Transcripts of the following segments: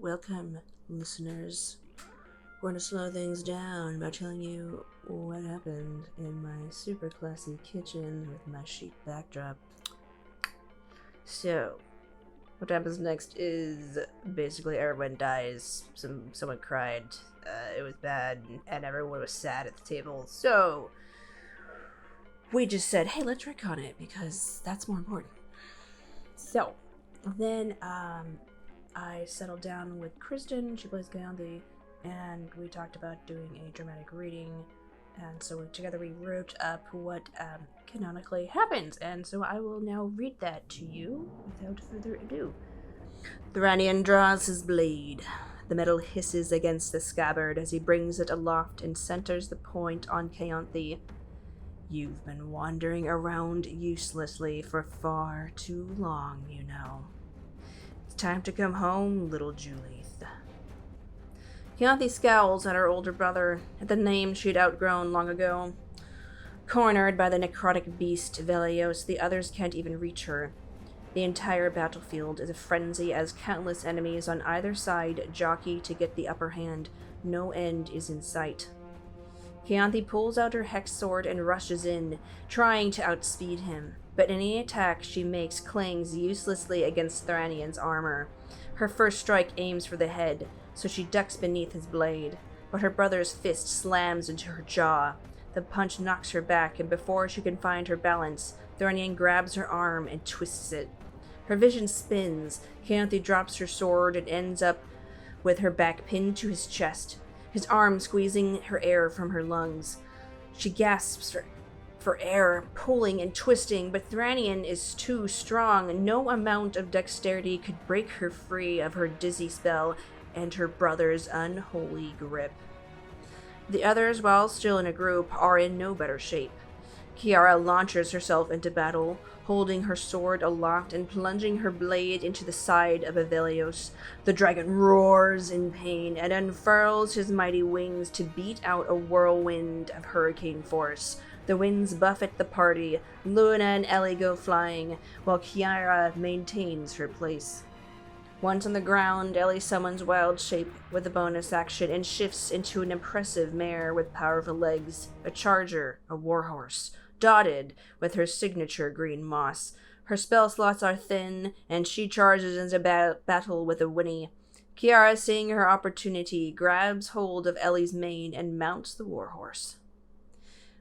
Welcome, listeners. We're going to slow things down by telling you what happened in my super classy kitchen with my chic backdrop. So, what happens next is basically everyone dies. Someone cried. It was bad, and everyone was sad at the table. So, we just said, hey, let's retcon it, because that's more important. So, then, I settled down with Kristen, she plays Keyanthi, and we talked about doing a dramatic reading, and so together we wrote up what canonically happens, and so I will now read that to you without further ado. Thranion draws his blade. The metal hisses against the scabbard as he brings it aloft and centers the point on Keyanthi. You've been wandering around uselessly for far too long, you know. It's time to come home, little Julith. Keyanthi scowls at her older brother, at the name she'd outgrown long ago. Cornered by the necrotic beast Ivellios, the others can't even reach her. The entire battlefield is a frenzy as countless enemies on either side jockey to get the upper hand. No end is in sight. Keyanthi pulls out her hex sword and rushes in, trying to outspeed him, but any attack she makes clings uselessly against Thranion's armor. Her first strike aims for the head, so she ducks beneath his blade, but her brother's fist slams into her jaw. The punch knocks her back, and before she can find her balance, Thranion grabs her arm and twists it. Her vision spins. Keyanthi drops her sword and ends up with her back pinned to his chest, his arm squeezing her air from her lungs. She gasps for air, pulling and twisting, but Thranion is too strong. No amount of dexterity could break her free of her dizzy spell and her brother's unholy grip. The others, while still in a group, are in no better shape. Kiara launches herself into battle, holding her sword aloft and plunging her blade into the side of Ivellios. The dragon roars in pain and unfurls his mighty wings to beat out a whirlwind of hurricane force. The winds buffet the party. Luna and Ellie go flying, while Kiara maintains her place. Once on the ground, Ellie summons Wild Shape with a bonus action and shifts into an impressive mare with powerful legs, a charger, a warhorse, dotted with her signature green moss. Her spell slots are thin, and she charges into battle with a whinny. Kiara, seeing her opportunity, grabs hold of Ellie's mane and mounts the warhorse.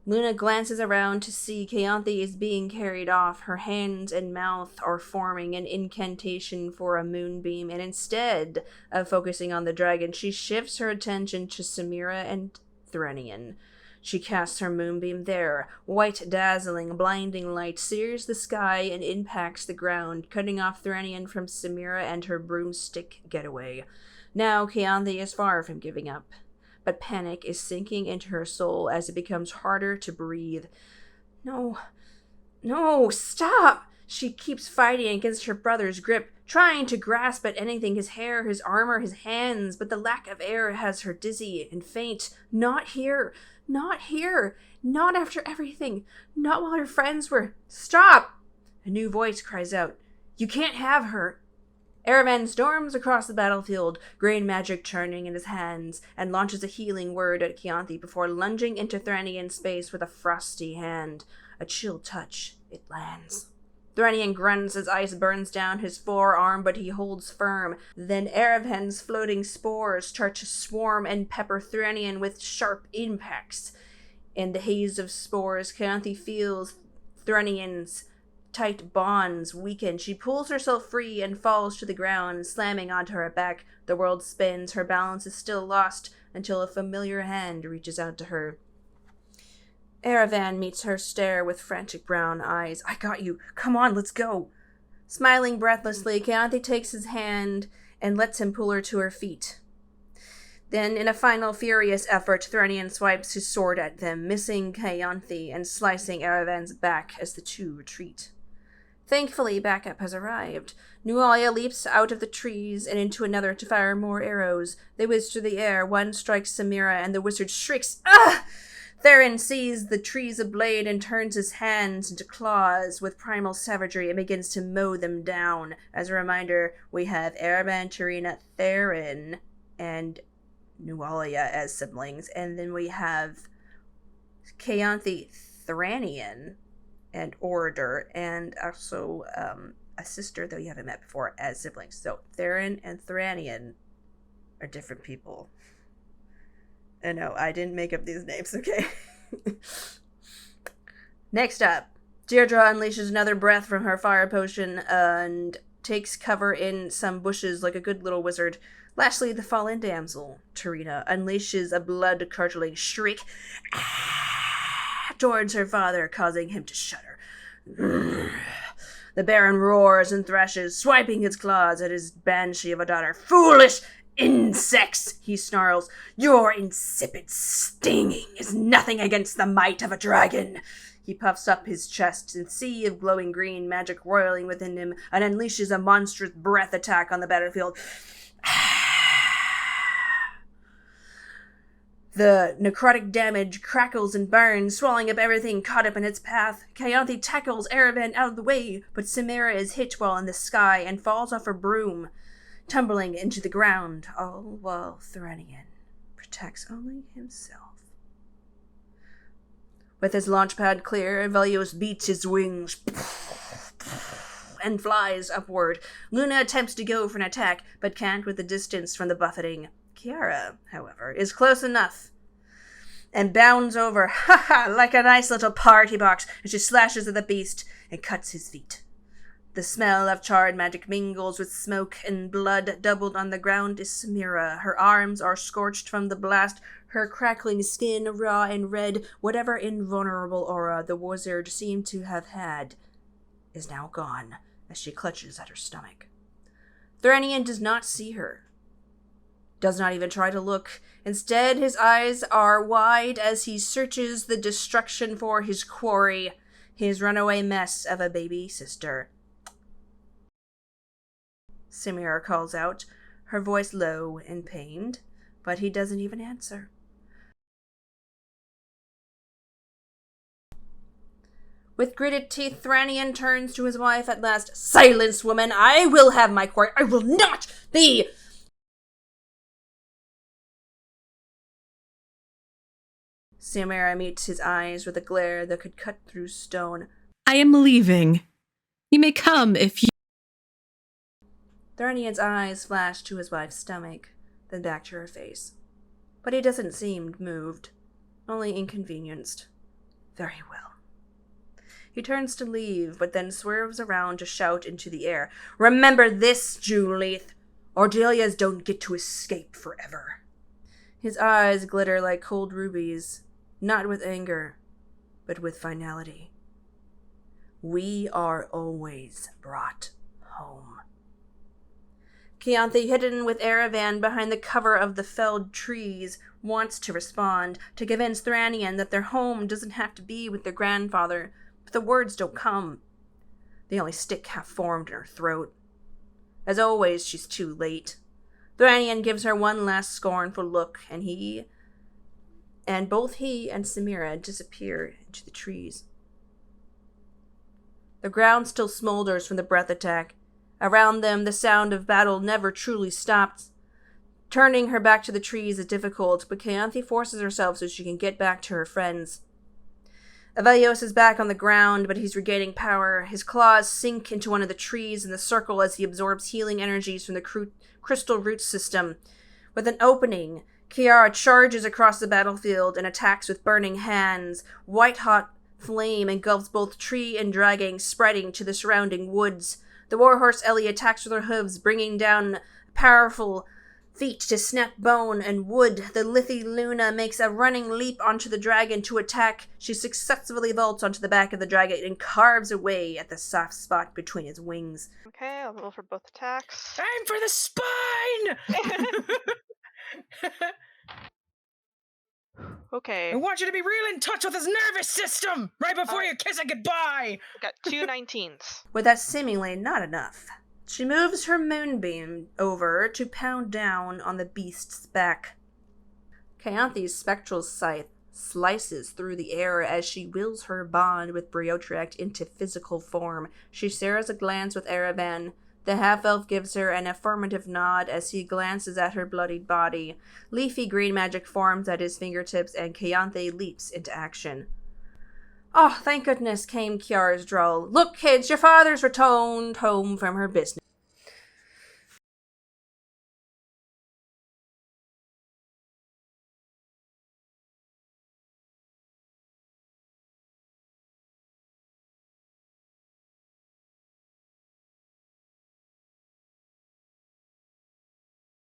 Luna glances around to see Keyanthi is being carried off. Her hands and mouth are forming an incantation for a moonbeam, and instead of focusing on the dragon, she shifts her attention to Samria and Thranion. She casts her moonbeam there. White, dazzling, blinding light sears the sky and impacts the ground, cutting off Thranion from Samira and her broomstick getaway. Now Keyanthi is far from giving up, but panic is sinking into her soul as it becomes harder to breathe. No, stop! She keeps fighting against her brother's grip, trying to grasp at anything, his hair, his armor, his hands, but the lack of air has her dizzy and faint. Not here, not after everything, not while her friends were. Stop! A new voice cries out, you can't have her. Eravan storms across the battlefield, green magic churning in his hands, and launches a healing word at Keyanthi before lunging into Thranion's space with a frosty hand. A chill touch, it lands. Thranion grunts as ice burns down his forearm, but he holds firm. Then Eravan's floating spores start to swarm and pepper Thranion with sharp impacts. In the haze of spores, Keyanthi feels Thranion's tight bonds weaken. She pulls herself free and falls to the ground, slamming onto her back. The world spins. Her balance is still lost until a familiar hand reaches out to her. Eravan meets her stare with frantic brown eyes. I got you. Come on, let's go. Smiling breathlessly, Keyanthi takes his hand and lets him pull her to her feet. Then, in a final furious effort, Thranion swipes his sword at them, missing Keyanthi and slicing Eravan's back as the two retreat. Thankfully, backup has arrived. Nualia leaps out of the trees and into another to fire more arrows. They whiz through the air. One strikes Samira, and the wizard shrieks, "Ah!" Theren sees the trees ablaze and turns his hands into claws with primal savagery and begins to mow them down. As a reminder, we have Eravan Tarina, Theren, and Nualia as siblings, and then we have Keyanthi, Thranion, and Orator, and also a sister that you haven't met before as siblings. So Theren and Thranion are different people. And no, I didn't make up these names, okay? Next up, Deirdre unleashes another breath from her fire potion and takes cover in some bushes like a good little wizard. Lastly, the fallen damsel, Tarina, unleashes a blood-curdling shriek towards her father, causing him to shudder. The Baron roars and thrashes, swiping his claws at his banshee of a daughter. "Foolish insects," he snarls. "Your insipid stinging is nothing against the might of a dragon." He puffs up his chest, a sea of glowing green magic roiling within him, and unleashes a monstrous breath attack on the battlefield. The necrotic damage crackles and burns, swallowing up everything caught up in its path. Keyanthi tackles Eravan out of the way, but Samria is hit while in the sky and falls off her broom, tumbling into the ground, all while Thranion protects only himself. With his launch pad clear, Ivellios beats his wings and flies upward. Luna attempts to go for an attack, but can't with the distance from the buffeting. Kiara, however, is close enough and bounds over, like a nice little party box, and she slashes at the beast and cuts his feet. The smell of charred magic mingles with smoke and blood. Doubled on the ground is Samira. Her arms are scorched from the blast, her crackling skin raw and red. Whatever invulnerable aura the wizard seemed to have had is now gone as she clutches at her stomach. Thranion does not see her. Does not even try to look. Instead, his eyes are wide as he searches the destruction for his quarry, his runaway mess of a baby sister. Samira calls out, her voice low and pained, but he doesn't even answer. With gritted teeth, Thranion turns to his wife at last. "Silence, woman! I will have my quarry! I will not be..." Samira meets his eyes with a glare that could cut through stone. "I am leaving. You may come if you..." Thranion's eyes flash to his wife's stomach, then back to her face. But he doesn't seem moved, only inconvenienced. Very well. He turns to leave, but then swerves around to shout into the air, "Remember this, Julith! Ordelias don't get to escape forever." His eyes glitter like cold rubies, not with anger, but with finality. We are always brought home. Keyanthi, hidden with Eravan behind the cover of the felled trees, wants to respond, to convince Thranion that their home doesn't have to be with their grandfather, but the words don't come. They only stick half-formed in her throat. As always, she's too late. Thranion gives her one last scornful look, and both he and Samira disappear into the trees. The ground still smolders from the breath attack. Around them, the sound of battle never truly stops. Turning her back to the trees is difficult, but Keyanthi forces herself so she can get back to her friends. Ivellios is back on the ground, but he's regaining power. His claws sink into one of the trees in the circle as he absorbs healing energies from the crystal root system. With an opening, Kiara charges across the battlefield and attacks with burning hands. White-hot flame engulfs both tree and dragon, spreading to the surrounding woods. The warhorse Ellie attacks with her hooves, bringing down powerful feet to snap bone and wood. The lithy Luna makes a running leap onto the dragon to attack. She successfully vaults onto the back of the dragon and carves away at the soft spot between its wings. Okay, I'll roll for both attacks. Time for the spine! Okay. I want you to be real in touch with his nervous system right before you kiss it goodbye! Got 2 19s. With that seemingly not enough, she moves her moonbeam over to pound down on the beast's back. Kayanthi's spectral scythe slices through the air as she wills her bond with Briotract into physical form. She shares a glance with Eravan. The half-elf gives her an affirmative nod as he glances at her bloodied body. Leafy green magic forms at his fingertips, and Keyanthi leaps into action. "Oh, thank goodness," came Kiara's drawl. "Look, kids, your father's returned home from her business."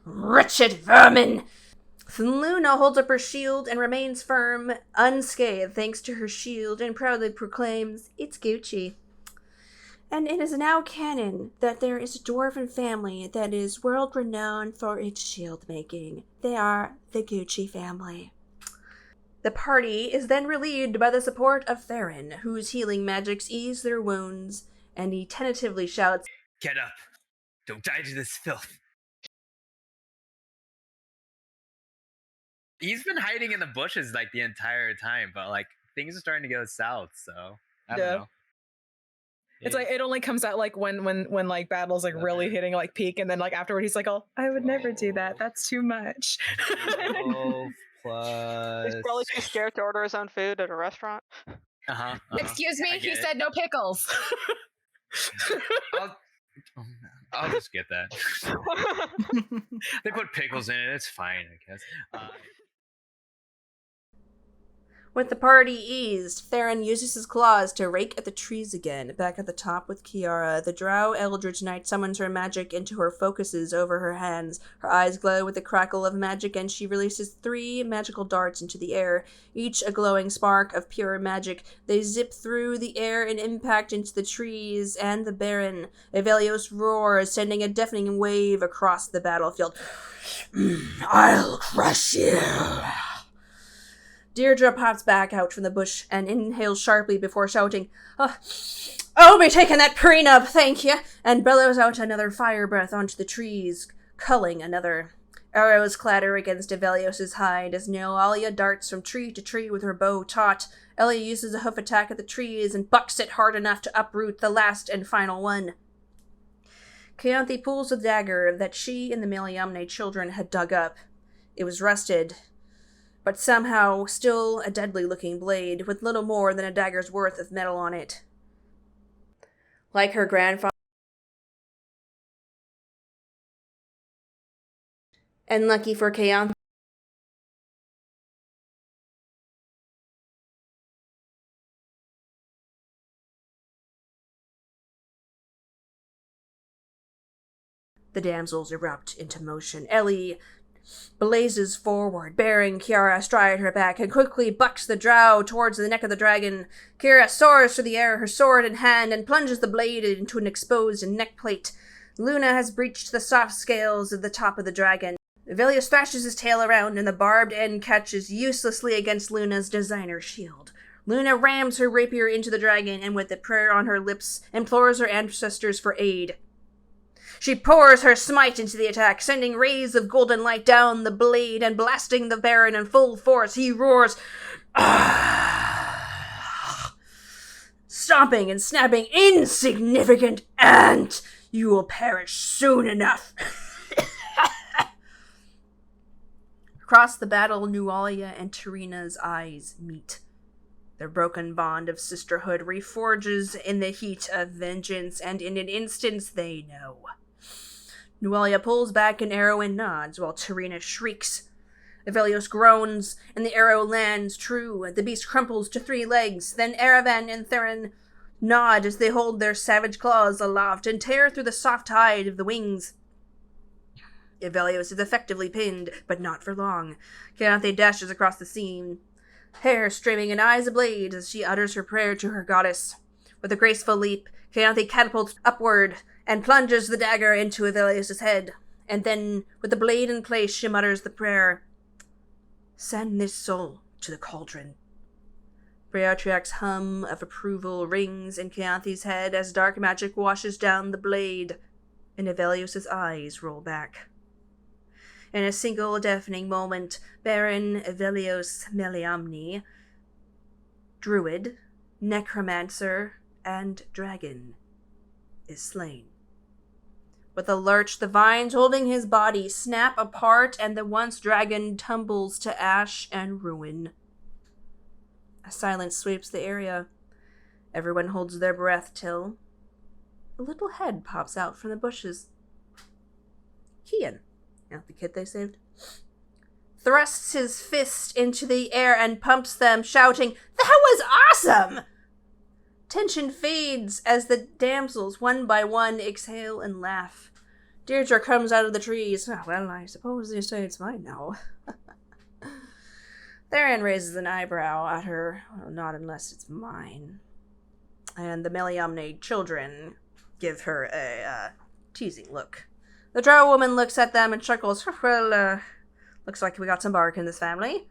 "Wretched vermin!" Luna holds up her shield and remains firm, unscathed thanks to her shield, and proudly proclaims, "It's Gucci." And it is now canon that there is a dwarven family that is world-renowned for its shield-making. They are the Gucci family. The party is then relieved by the support of Theren, whose healing magics ease their wounds, and he tentatively shouts, "Get up! Don't die to this filth!" He's been hiding in the bushes like the entire time, but like things are starting to go south, so I don't know. It's like it only comes out like when like battles like really hitting like peak, and then like afterward he's like, "Oh, I would never do that. That's too much." 12 plus. He's probably too scared to order his own food at a restaurant. Excuse me, he said no pickles. I'll just get that. They put pickles in it. It's fine, I guess. With the party eased, Theren uses his claws to rake at the trees again. Back at the top with Kiara, the Drow Eldritch Knight summons her magic into her focuses over her hands. Her eyes glow with the crackle of magic, and she releases 3 magical darts into the air, each a glowing spark of pure magic. They zip through the air and impact into the trees and the Baron. Ivellios roars, sending a deafening wave across the battlefield. "I'll crush you!" Deirdre pops back out from the bush and inhales sharply before shouting, "I'll be taking that prenup, thank you," and bellows out another fire breath onto the trees, culling another. Arrows clatter against Ivellios' hide as Nualia darts from tree to tree with her bow taut. Ellie uses a hoof attack at the trees and bucks it hard enough to uproot the last and final one. Keyanthi pulls the dagger that she and the Meliamne children had dug up. It was rusted, but somehow still a deadly-looking blade, with little more than a dagger's worth of metal on it. Like her grandfather, and lucky for Keyanthi, the damsels erupt into motion. Ellie blazes forward, bearing Kiara astride her back, and quickly bucks the drow towards the neck of the dragon. Kiara soars through the air, her sword in hand, and plunges the blade into an exposed neck plate. Luna has breached the soft scales at the top of the dragon. Ivellios thrashes his tail around, and the barbed end catches uselessly against Luna's designer shield. Luna rams her rapier into the dragon, and with a prayer on her lips, implores her ancestors for aid. She pours her smite into the attack, sending rays of golden light down the blade and blasting the Baron in full force. He roars, stomping and snapping, "Insignificant ant! You will perish soon enough." Across the battle, Nualia and Tarina's eyes meet. Their broken bond of sisterhood reforges in the heat of vengeance, and in an instant they know. Nualia pulls back an arrow and nods, while Tarina shrieks. Ivellios groans, and the arrow lands true. The beast crumples to 3 legs. Then Eravan and Theren nod as they hold their savage claws aloft and tear through the soft hide of the wings. Ivellios is effectively pinned, but not for long. Keyanthi dashes across the scene, hair streaming and eyes ablaze as she utters her prayer to her goddess. With a graceful leap, Keyanthi catapults upward and plunges the dagger into Ivellios' head. And then, with the blade in place, she mutters the prayer, "Send this soul to the cauldron." Briotract's hum of approval rings in Keyanthi's head as dark magic washes down the blade, and Ivellios' eyes roll back. In a single deafening moment, Baron Ivellios Meliamne, Druid, necromancer, and dragon, is slain. With a lurch, the vines holding his body snap apart, and the once dragon tumbles to ash and ruin. A silence sweeps the area. Everyone holds their breath till a little head pops out from the bushes. Kian, not the kid they saved, thrusts his fist into the air and pumps them, shouting, "That was awesome!" Tension fades as the damsels, one by one, exhale and laugh. Deirdre comes out of the trees. "Oh, well, I suppose you say it's mine now." Theren raises an eyebrow at her. "Well, not unless it's mine." And the Meliamne children give her a teasing look. The drow woman looks at them and chuckles. "Well, looks like we got some bark in this family."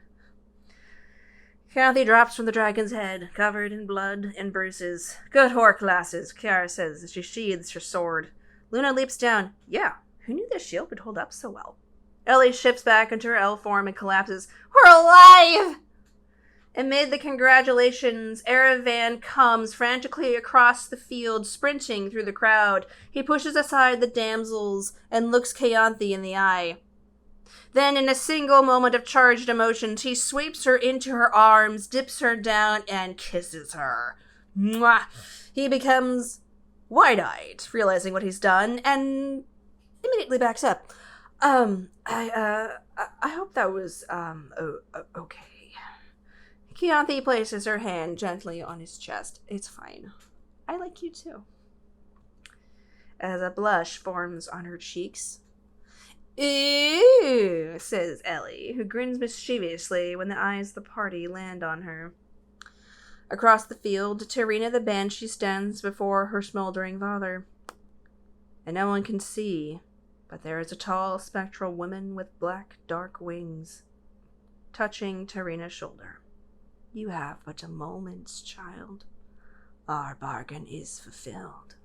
Keyathi drops from the dragon's head, covered in blood and bruises. "Good work, lasses," Kiara says as she sheathes her sword. Luna leaps down. "Yeah, who knew this shield would hold up so well?" Ellie shifts back into her elf form and collapses. "We're alive!" Amid the congratulations, Eravan comes frantically across the field, sprinting through the crowd. He pushes aside the damsels and looks Keyanthi in the eye. Then, in a single moment of charged emotions, he sweeps her into her arms, dips her down, and kisses her. Mwah! He becomes wide-eyed, realizing what he's done, and immediately backs up. I hope that was, okay." Keyanthi places her hand gently on his chest. "It's fine. I like you too." As a blush forms on her cheeks. "Ooh," says Ellie, who grins mischievously when the eyes of the party land on her. Across the field, Tarina the Banshee stands before her smoldering father. And no one can see, but there is a tall, spectral woman with black, dark wings, touching Tarina's shoulder. "You have but a moment, child. Our bargain is fulfilled."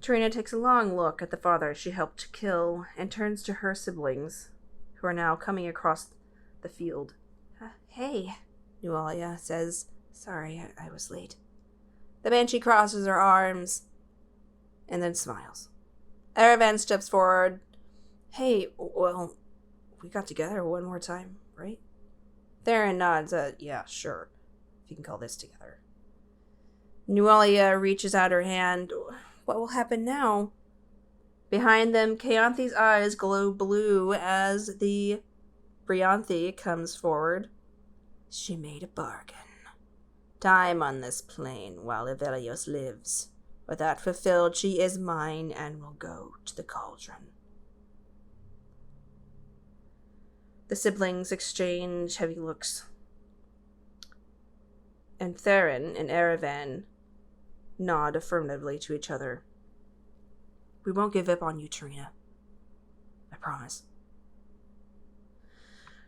Tarina takes a long look at the father she helped to kill and turns to her siblings, who are now coming across the field. Hey, Nualia says. "Sorry, I was late." The Banshee crosses her arms and then smiles. Eravan steps forward. "Hey, well, we got together one more time, right?" Theren nods. "Yeah, sure, if you can call this together." Nualia reaches out her hand. "What will happen now?" Behind them, Kayanthi's eyes glow blue as the Bryanthi comes forward. "She made a bargain. Time on this plane while Ivellios lives. With that fulfilled, she is mine and will go to the cauldron." The siblings exchange heavy looks. And Theren and Eravan nod affirmatively to each other. "We won't give up on you, Tarina. I promise."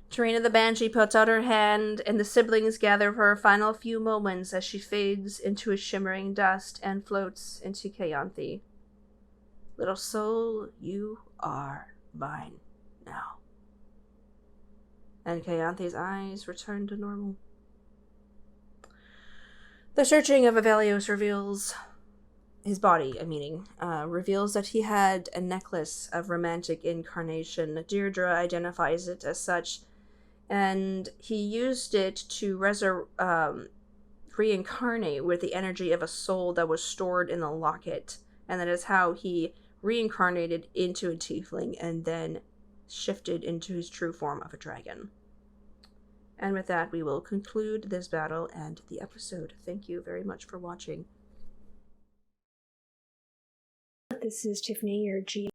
Tarina the Banshee puts out her hand, and the siblings gather for a final few moments as she fades into a shimmering dust and floats into Keyanthi. "Little soul, you are mine now." And Kayanthi's eyes return to normal. The searching of Ivellios reveals his body, reveals that he had a necklace of romantic incarnation. Deirdre identifies it as such, and he used it to reincarnate with the energy of a soul that was stored in the locket, and that is how he reincarnated into a tiefling and then shifted into his true form of a dragon. And with that, we will conclude this battle and the episode. Thank you very much for watching. This is Tiffany, your GM.